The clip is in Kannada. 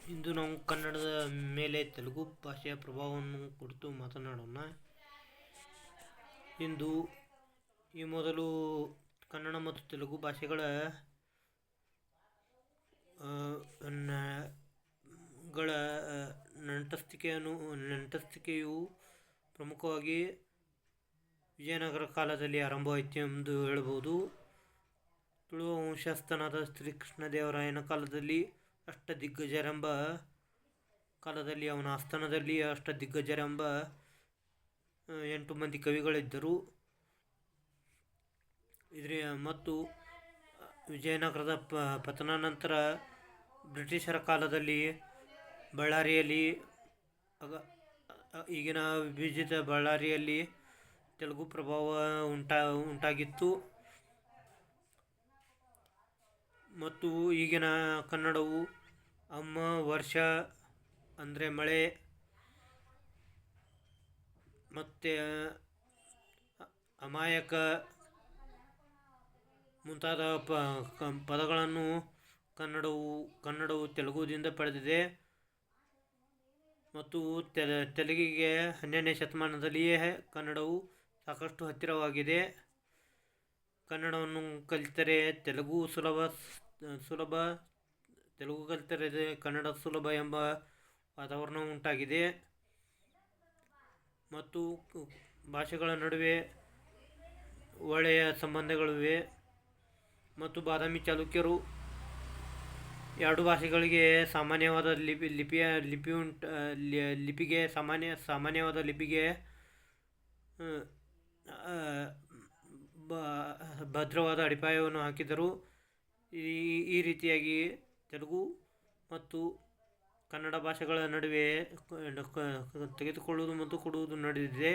ಇಂದು ನಾವು ಕನ್ನಡದ ಮೇಲೆ ತೆಲುಗು ಭಾಷೆಯ ಪ್ರಭಾವವನ್ನು ಕುರಿತು ಮಾತನಾಡೋಣ. ಇಂದು ಈ ಮೊದಲು ಕನ್ನಡ ಮತ್ತು ತೆಲುಗು ಭಾಷೆಗಳ ಗಳ ನಂಟಸ್ತಿಕೆಯು ಪ್ರಮುಖವಾಗಿ ವಿಜಯನಗರ ಕಾಲದಲ್ಲಿ ಆರಂಭವಾಯಿತು ಎಂದು ಹೇಳಬಹುದು. ತುಳುವ ವಂಶಸ್ಥನಾದ ಶ್ರೀಕೃಷ್ಣದೇವರಾಯನ ಕಾಲದಲ್ಲಿ ಅವನ ಆಸ್ಥಾನದಲ್ಲಿ ಅಷ್ಟದಿಗ್ಗಜರೆಂಬ 8 ಮಂದಿ ಕವಿಗಳಿದ್ದರು. ಮತ್ತು ವಿಜಯನಗರದ ಪತನ ನಂತರ ಬ್ರಿಟಿಷರ ಕಾಲದಲ್ಲಿ ಬಳ್ಳಾರಿಯಲ್ಲಿ, ಈಗಿನ ವಿಭಜಿತ ಬಳ್ಳಾರಿಯಲ್ಲಿ ತೆಲುಗು ಪ್ರಭಾವ ಉಂಟಾಗಿತ್ತು. ಮತ್ತು ಈಗಿನ ಕನ್ನಡವು ಅಮ್ಮ, ವರ್ಷ ಅಂದರೆ ಮಳೆ, ಮತ್ತು ಅಮಾಯಕ ಮುಂತಾದ ಪದಗಳನ್ನು ಕನ್ನಡವು ತೆಲುಗುದಿಂದ ಪಡೆದಿದೆ. ಮತ್ತು ತೆಲುಗಿಗೆ 12ನೇ ಶತಮಾನದಲ್ಲಿಯೇ ಕನ್ನಡವು ಸಾಕಷ್ಟು ಹತ್ತಿರವಾಗಿದೆ. ಕನ್ನಡವನ್ನು ಕಲಿತರೆ ತೆಲುಗು ಸುಲಭ, ತೆಲುಗು ಕಲಿತರೆ ಕನ್ನಡ ಸುಲಭ ಎಂಬ ವಾತಾವರಣ ಉಂಟಾಗಿದೆ. ಮತ್ತು ಭಾಷೆಗಳ ನಡುವೆ ಒಳ್ಳೆಯ ಸಂಬಂಧಗಳಿವೆ. ಮತ್ತು ಬಾದಾಮಿ ಚಾಲುಕ್ಯರು ಎರಡು ಭಾಷೆಗಳಿಗೆ ಸಾಮಾನ್ಯವಾದ ಸಾಮಾನ್ಯವಾದ ಲಿಪಿಗೆ ಭದ್ರವಾದ ಅಡಿಪಾಯವನ್ನು ಹಾಕಿದರು. ಈ ರೀತಿಯಾಗಿ ತೆಲುಗು ಮತ್ತು ಕನ್ನಡ ಭಾಷೆಗಳ ನಡುವೆ ತೆಗೆದುಕೊಳ್ಳುವುದು ಮತ್ತು ಕೊಡುವುದು ನಡೆದಿದೆ.